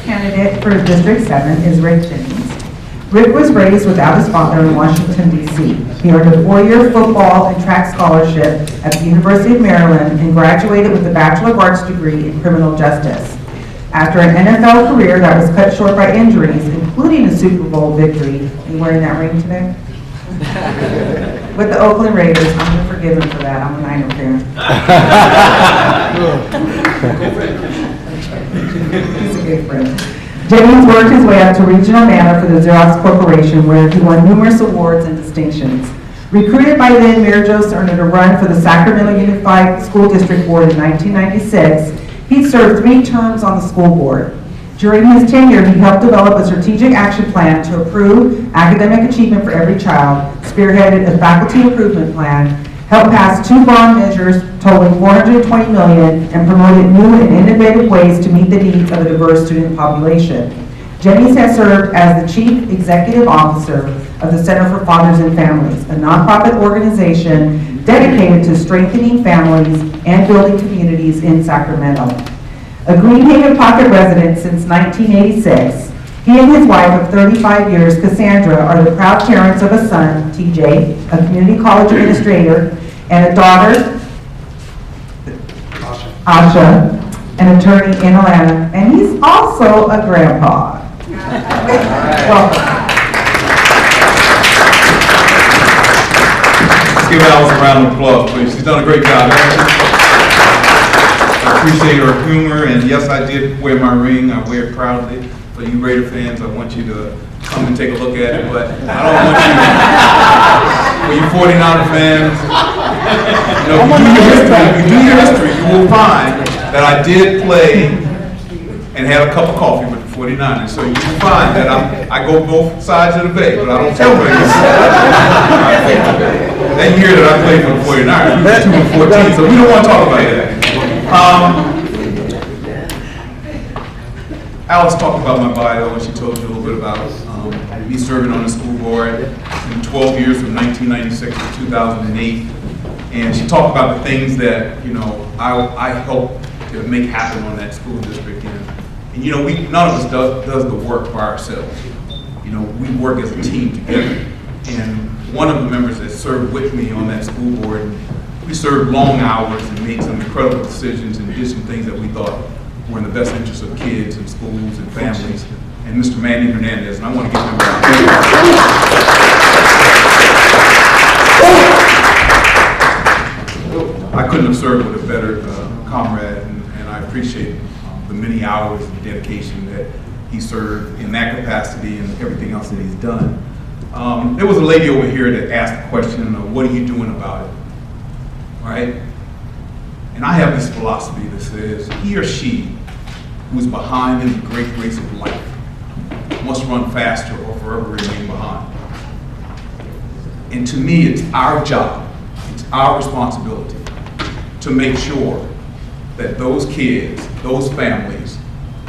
candidate for District 7 is Rick Jennings. Rick was raised without his father in Washington, D.C. He earned a 4-year football and track scholarship at the University of Maryland and graduated with a Bachelor of Arts degree in criminal justice. After an NFL career that was cut short by injuries, including a Super Bowl victory, are you wearing that ring today? With the Oakland Raiders, I'm going to forgive him for that. I'm a Niner fan. He's a good friend. Jennings worked his way up to regional manager for the Xerox Corporation, where he won numerous awards and distinctions. Recruited by then Mayor Joe Cerner to run for the Sacramento Unified School District Board in 1996, he served 3 terms on the school board. During his tenure, he helped develop a strategic action plan to improve academic achievement for every child, spearheaded a faculty improvement plan, helped pass 2 bond measures totaling $420 million, and promoted new and innovative ways to meet the needs of a diverse student population. Jennings has served as the Chief Executive Officer of the Center for Fathers and Families, a nonprofit organization dedicated to strengthening families and building communities in Sacramento. A Greenhaven Pocket resident since 1986, he and his wife of 35 years, Cassandra, are the proud parents of a son, TJ, a community college administrator, and a daughter, Asha, an attorney in Atlanta, and he's also a grandpa. Welcome. Let's give Alice a round of applause, please. She's done a great job. I appreciate her humor, and yes, I did wear my ring. I wear it proudly. For you Raider fans, I want you to come and take a look at it, but I don't want you, for you 49er fans, you know, if you do your history, you will find that I did play and had a cup of coffee with the 49ers. So you can find that I go both sides of the bay, but I don't tell Raiders. That year that I played for the 49ers, we were 2-14, so we don't want to talk about that. Alice talked about my bio, and she told you a little bit about me serving on the school board in 12 years from 1996 to 2008. And she talked about the things that, you know, I helped to make happen on that school district. And you know, none of us does the work by ourselves. You know, we work as a team together. And one of the members that served with me on that school board, we served long hours and made some incredible decisions and did some things that we thought were in the best interest of kids and schools and families, and Mr. Manny Hernandez, and I want to give him a round. I couldn't have served with a better comrade, and I appreciate the many hours of dedication that he served in that capacity and everything else that he's done. There was a lady over here that asked the question of, what are you doing about it, right? And I have this philosophy that says, he or she who is behind in the great race of life must run faster or forever remain behind. And to me, it's our job, it's our responsibility to make sure that those kids, those families,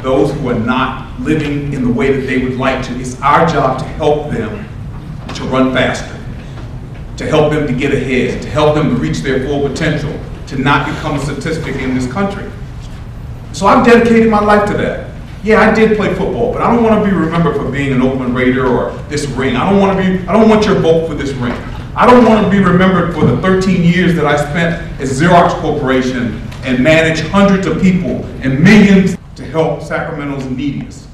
those who are not living in the way that they would like to, it's our job to help them to run faster, to help them to get ahead, to help them to reach their full potential, to not become a statistic in this country. So I've dedicated my life to that. Yeah, I did play football, but I don't want to be remembered for being an Oakland Raider or this ring. I don't want your vote for this ring. I don't want to be remembered for the 13 years that I spent at Xerox Corporation and managed hundreds of people and millions to help Sacramento's neediest.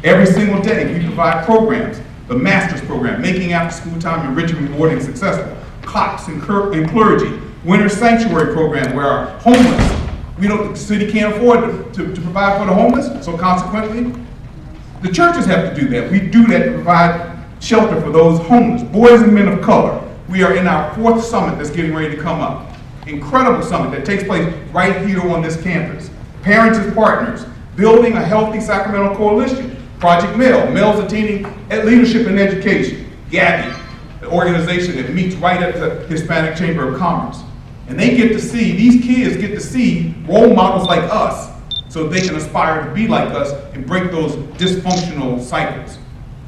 Every single day we provide programs, the master's program, making after school time enriching, rewarding, successful, COPS and clergy, Winter Sanctuary program where our homeless, the city can't afford to provide for the homeless, so consequently, the churches have to do that. We do that to provide shelter for those homeless, boys and men of color. We are in our 4th summit that's getting ready to come up. Incredible summit that takes place right here on this campus. Parents as partners, building a healthy Sacramento coalition. Project MEL, Males Attaining Leadership in Education. GABI, the organization that meets right at the Hispanic Chamber of Commerce. And they get to see, these kids get to see role models like us so they can aspire to be like us and break those dysfunctional cycles.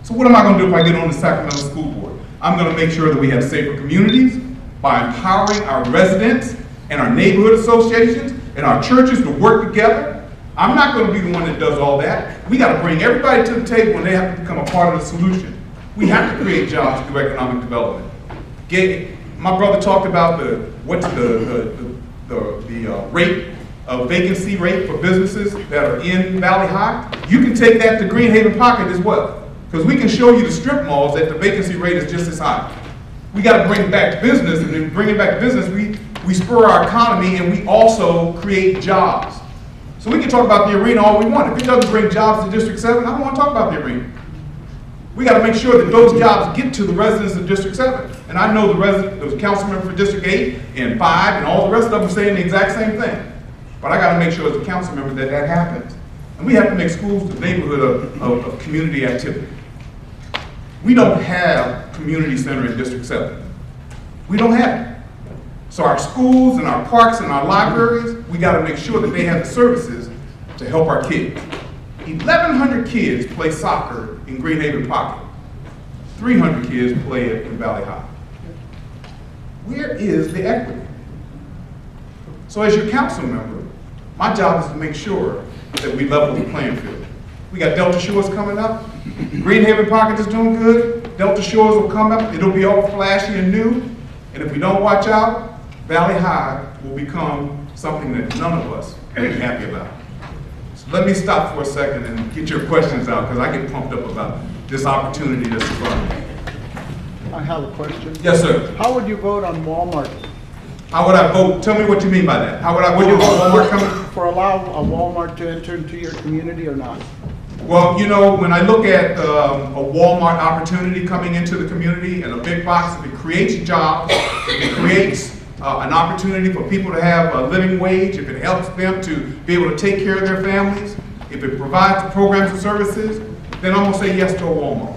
So what am I going to do if I get on the Sacramento School Board? I'm going to make sure that we have safer communities by empowering our residents and our neighborhood associations and our churches to work together. I'm not going to be the one that does all that. We got to bring everybody to the table and they have to become a part of the solution. We have to create jobs through economic development. My brother talked about the rate of vacancy rate for businesses that are in Valley High. You can take that to Greenhaven Pocket as well, because we can show you the strip malls that the vacancy rate is just as high. We got to bring back business, and in bringing back business, we spur our economy and we also create jobs. So we can talk about the arena all we want. If it doesn't bring jobs to District 7, I don't want to talk about the arena. We got to make sure that those jobs get to the residents of District 7. And I know the council member for District 8 and 5 and all the rest of them are saying the exact same thing. But I got to make sure as a council member that that happens. And we have to make schools the neighborhood of community activity. We don't have community center in District 7. We don't have it. So our schools and our parks and our libraries, we got to make sure that they have the services to help our kids. 1,100 kids play soccer in Greenhaven Pocket. 300 kids play it in Valley High. Where is the equity? So as your council member, my job is to make sure that we level the playing field. We got Delta Shores coming up. Greenhaven Pocket is doing good. Delta Shores will come up. It'll be all flashy and new. And if we don't watch out, Valley High will become something that none of us are happy about. So let me stop for a second and get your questions out, because I get pumped up about this opportunity that's in front of me. I have a question. Yes, sir. How would you vote on Walmart? How would I vote? Tell me what you mean by that. How would I vote on Walmart coming? For allow a Walmart to enter into your community or not? Well, you know, when I look at a Walmart opportunity coming into the community and a big box, if it creates jobs, if it creates an opportunity for people to have a living wage, if it helps them to be able to take care of their families, if it provides programs and services, then I'm gonna say yes to a Walmart.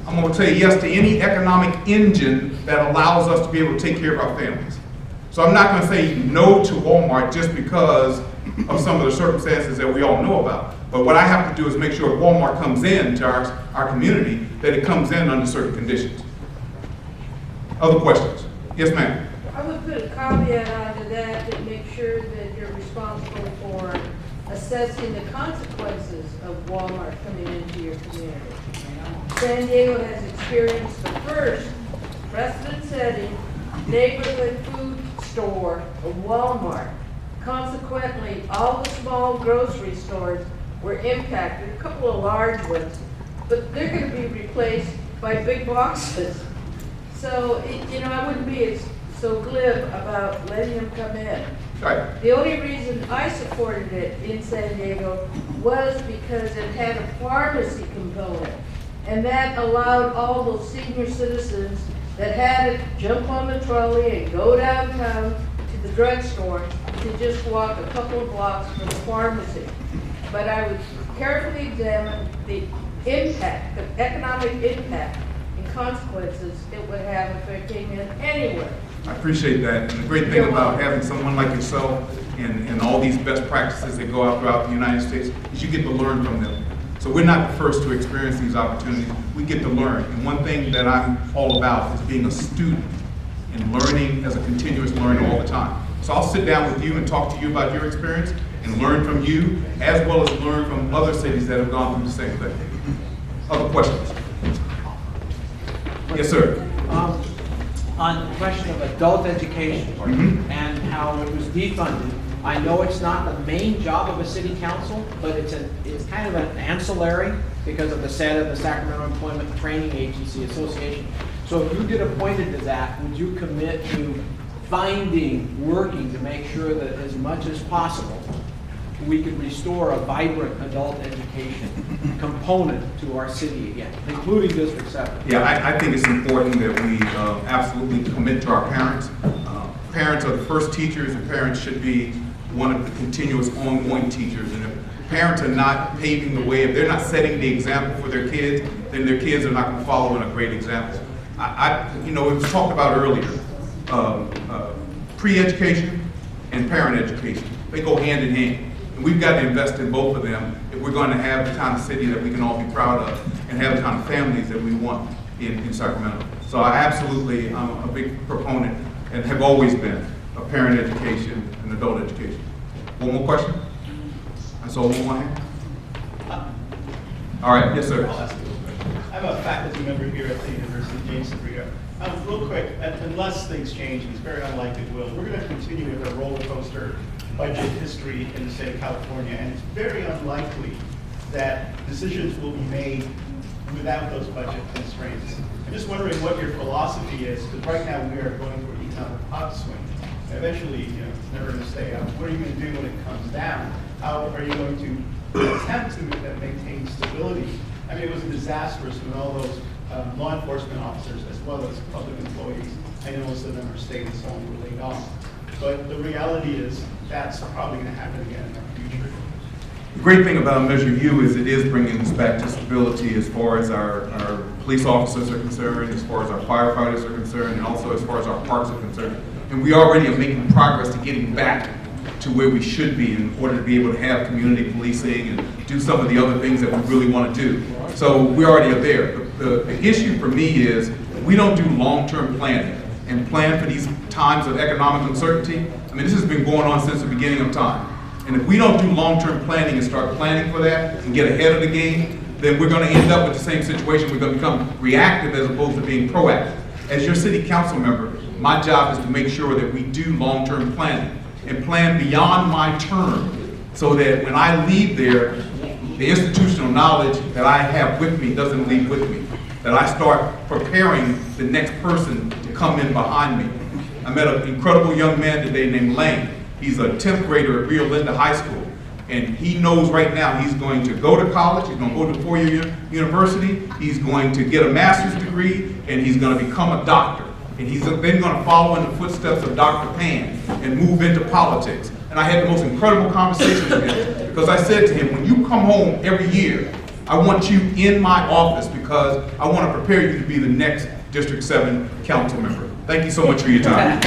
I'm gonna say yes to any economic engine that allows us to be able to take care of our families. So I'm not gonna say no to Walmart just because of some of the circumstances that we all know about. But what I have to do is make sure if Walmart comes into our community, that it comes in under certain conditions. Other questions? Yes, ma'am. I would put a caveat onto that to make sure that you're responsible for assessing the consequences of Walmart coming into your community. San Diego has experienced the first precedent-setting neighborhood food store, a Walmart. Consequently, all the small grocery stores were impacted, a couple of large ones, but they're going to be replaced by big boxes. So, I wouldn't be so glib about letting them come in. Right. The only reason I supported it in San Diego was because it had a pharmacy component. And that allowed all those senior citizens that had to jump on the trolley and go downtown to the drugstore to just walk a couple of blocks from the pharmacy. But I would carefully examine the impact, the economic impact and consequences it would have if it came in anywhere. I appreciate that. And the great thing about having someone like yourself and all these best practices that go out throughout the United States is you get to learn from them. So we're not the first to experience these opportunities. We get to learn. And one thing that I'm all about is being a student and learning as a continuous learner all the time. So I'll sit down with you and talk to you about your experience and learn from you, as well as learn from other cities that have gone through the same thing. Other questions? Yes, sir. On the question of adult education and how it was defunded, I know it's not the main job of a city council, but it's kind of an ancillary because of the SED of the Sacramento Employment Training Agency Association. So if you get appointed to that, would you commit to working to make sure that as much as possible, we could restore a vibrant adult education component to our city again, including District 7? Yeah, I think it's important that we absolutely commit to our parents. Parents are the first teachers, and parents should be one of the continuous ongoing teachers. And if parents are not paving the way, if they're not setting the example for their kids, then their kids are not going to follow in a great example. It was talked about earlier, pre-education and parent education. They go hand in hand. And we've got to invest in both of them if we're going to have the kind of city that we can all be proud of and have the kind of families that we want in Sacramento. So I'm a big proponent and have always been of parent education and adult education. One more question? I That's all we want to have. All right, yes, sir. I'll ask you a question. I'm a faculty member here at the University of James Rio. Real quick, unless things change, and it's very unlikely it will, we're going to continue with a roller coaster budget history in the state of California, and it's very unlikely that decisions will be made without those budget constraints. I'm just wondering what your philosophy is, because right now we are going through an economic upswing. Eventually, it's never going to stay up. What are you going to do when it comes down? How are you going to attempt to maintain stability? I mean, it was disastrous when all those law enforcement officers, as well as public employees, I know most of them are state and so on, were laid off. But the reality is that's probably going to happen again in the future. The great thing about Measure U is it is bringing us back to stability as far as our police officers are concerned, as far as our firefighters are concerned, and also as far as our parks are concerned. And we already are making progress to getting back to where we should be in order to be able to have community policing and do some of the other things that we really want to do. So we already are there. The issue for me is we don't do long-term planning and plan for these times of economic uncertainty. I mean, this has been going on since the beginning of time. And if we don't do long-term planning and start planning for that and get ahead of the game, then we're going to end up with the same situation. We're going to become reactive as opposed to being proactive. As your city council member, my job is to make sure that we do long-term planning and plan beyond my term so that when I leave there, the institutional knowledge that I have with me doesn't leave with me, that I start preparing the next person to come in behind me. I met an incredible young man today named Lane. He's a 10th grader at Rio Linda High School, and he knows right now he's going to go to college, he's going to go to four-year university, he's going to get a master's degree, and he's going to become a doctor. And he's then going to follow in the footsteps of Dr. Pan and move into politics. And I had the most incredible conversation with him because I said to him, when you come home every year, I want you in my office because I want to prepare you to be the next District 7 council member. Thank you so much for your time.